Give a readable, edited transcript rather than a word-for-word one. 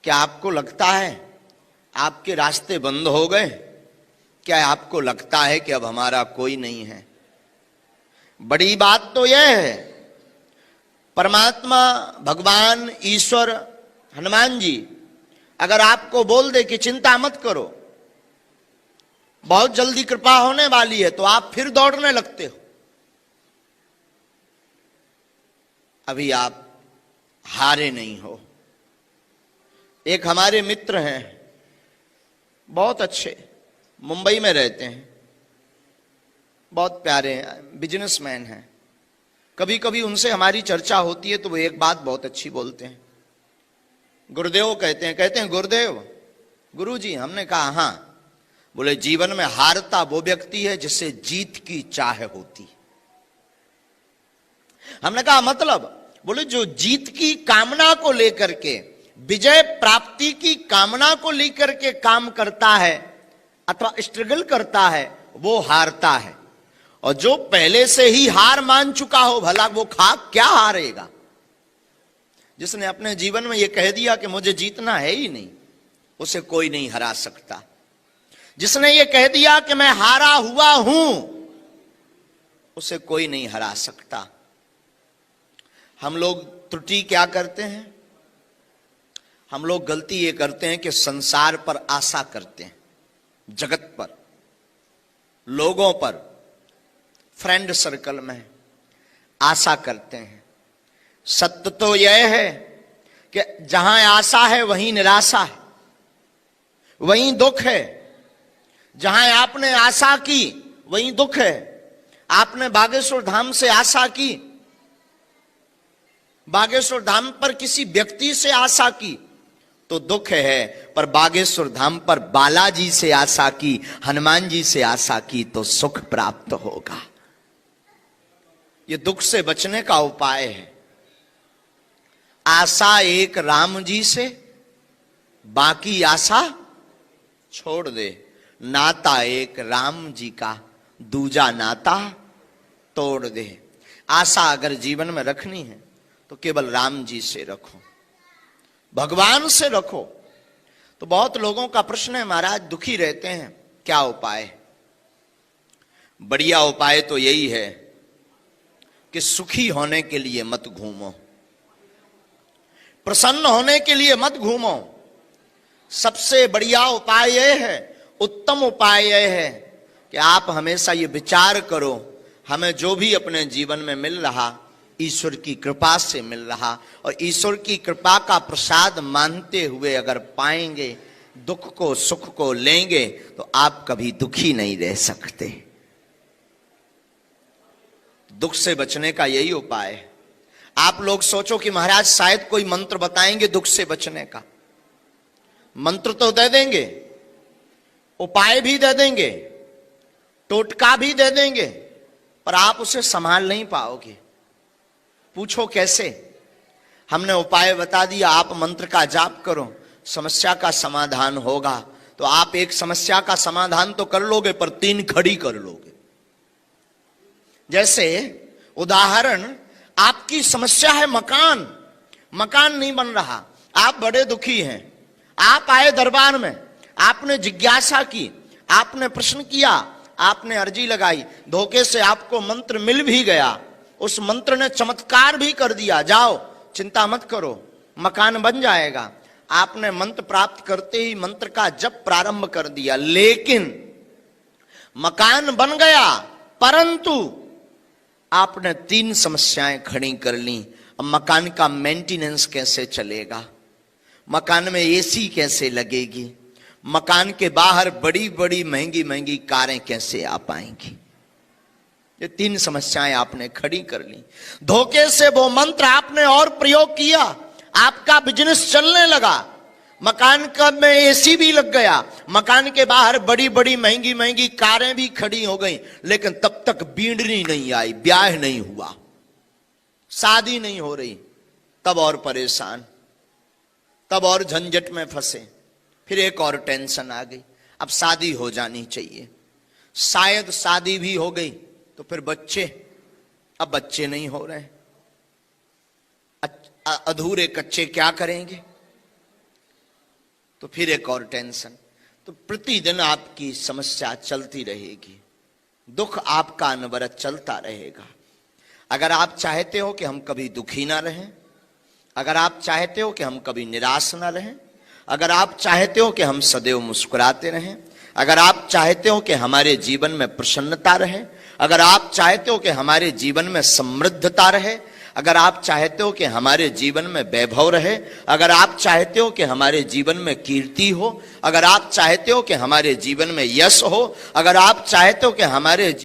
क्या आपको लगता है आपके रास्ते बंद हो गए? क्या आपको लगता है कि अब हमारा कोई नहीं है? बड़ी बात तो यह है, परमात्मा, भगवान, ईश्वर, हनुमान जी अगर आपको बोल दे कि चिंता मत करो, बहुत जल्दी कृपा होने वाली है, तो आप फिर दौड़ने लगते हो। अभी आप हारे नहीं हो। एक हमारे मित्र हैं, बहुत अच्छे, मुंबई में रहते हैं, बहुत प्यारे हैं, बिजनेसमैन हैं। कभी कभी उनसे हमारी चर्चा होती है तो वो एक बात बहुत अच्छी बोलते हैं। गुरुदेव कहते हैं गुरुदेव, गुरुजी। हमने कहा हाँ। बोले जीवन में हारता वो व्यक्ति है जिससे जीत की चाह होती। हमने कहा मतलब? बोले जो जीत की कामना को लेकर के, विजय प्राप्ति की कामना को लेकर के काम करता है अथवा स्ट्रगल करता है, वो हारता है। और जो पहले से ही हार मान चुका हो, भला वो क्या हारेगा? जिसने अपने जीवन में ये कह दिया कि मुझे जीतना है ही नहीं, उसे कोई नहीं हरा सकता। जिसने ये कह दिया कि मैं हारा हुआ हूं, उसे कोई नहीं हरा सकता। हम लोग त्रुटि क्या करते हैं? हम लोग गलती ये करते हैं कि संसार पर आशा करते हैं, जगत पर, लोगों पर, फ्रेंड सर्कल में आशा करते हैं। सत्य तो यह है कि जहां आशा है वहीं निराशा है, वहीं दुख है। जहां आपने आशा की वहीं दुख है। आपने बागेश्वर धाम से आशा की, बागेश्वर धाम पर किसी व्यक्ति से आशा की तो दुख है, पर बागेश्वर धाम पर बालाजी से आशा की, हनुमान जी से आशा की तो सुख प्राप्त होगा। ये दुख से बचने का उपाय है। आशा एक राम जी से, बाकी आशा छोड़ दे। नाता एक राम जी का, दूजा नाता तोड़ दे। आशा अगर जीवन में रखनी है तो केवल राम जी से रखो, भगवान से रखो। तो बहुत लोगों का प्रश्न है, महाराज दुखी रहते हैं, क्या उपाय? बढ़िया उपाय तो यही है कि सुखी होने के लिए मत घूमो, प्रसन्न होने के लिए मत घूमो। सबसे बढ़िया उपाय यह है, उत्तम उपाय यह है कि आप हमेशा ये विचार करो, हमें जो भी अपने जीवन में मिल रहा ईश्वर की कृपा से मिल रहा, और ईश्वर की कृपा का प्रसाद मानते हुए अगर पाएंगे, दुख को सुख को लेंगे, तो आप कभी दुखी नहीं रह सकते। दुख से बचने का यही उपाय है। आप लोग सोचो कि महाराज शायद कोई मंत्र बताएंगे दुख से बचने का। मंत्र तो दे देंगे, उपाय भी दे देंगे, टोटका भी दे देंगे, पर आप उसे संभाल नहीं पाओगे। पूछो कैसे? हमने उपाय बता दिया, आप मंत्र का जाप करो, समस्या का समाधान होगा। तो आप एक समस्या का समाधान तो कर लोगे, पर 3 खड़ी कर लोगे। जैसे उदाहरण, आपकी समस्या है मकान, मकान नहीं बन रहा, आप बड़े दुखी हैं। आप आए दरबार में, आपने जिज्ञासा की, आपने प्रश्न किया, आपने अर्जी लगाई, धोखे से आपको मंत्र मिल भी गया, उस मंत्र ने चमत्कार भी कर दिया, जाओ चिंता मत करो मकान बन जाएगा। आपने मंत्र प्राप्त करते ही मंत्र का जप प्रारंभ कर दिया, लेकिन मकान बन गया, परंतु आपने 3 समस्याएं खड़ी कर ली। अब मकान का मेंटेनेंस कैसे चलेगा? मकान में एसी कैसे लगेगी? मकान के बाहर बड़ी बड़ी महंगी महंगी कारें कैसे आ पाएंगी? ये 3 समस्याएं आपने खड़ी कर ली। धोखे से वो मंत्र आपने और प्रयोग किया, आपका बिजनेस चलने लगा, मकान का में एसी भी लग गया, मकान के बाहर बड़ी बड़ी महंगी महंगी कारें भी खड़ी हो गई, लेकिन तब तक बींडनी नहीं आई, ब्याह नहीं हुआ, शादी नहीं हो रही। तब और परेशान, तब और झंझट में फंसे। फिर एक और टेंशन आ गई, अब शादी हो जानी चाहिए। शायद शादी भी हो गई तो फिर बच्चे, अब बच्चे नहीं हो रहे, अधूरे कच्चे क्या करेंगे? तो फिर एक और टेंशन। तो प्रतिदिन आपकी समस्या चलती रहेगी, दुख आपका अनवरत चलता रहेगा। अगर आप चाहते हो कि हम कभी दुखी ना रहें, अगर आप चाहते हो कि हम कभी निराश ना रहें, अगर आप चाहते हो कि हम सदैव मुस्कुराते रहें, अगर आप चाहते हो कि हमारे जीवन में प्रसन्नता रहे, अगर आप चाहते हो कि हमारे जीवन में समृद्धता रहे, अगर आप चाहते हो कि हमारे जीवन में वैभव रहे, अगर आप चाहते हो कि हमारे जीवन में कीर्ति हो, अगर आप चाहते हो कि हमारे जीवन में यश हो, अगर आप चाहते हो कि हमारे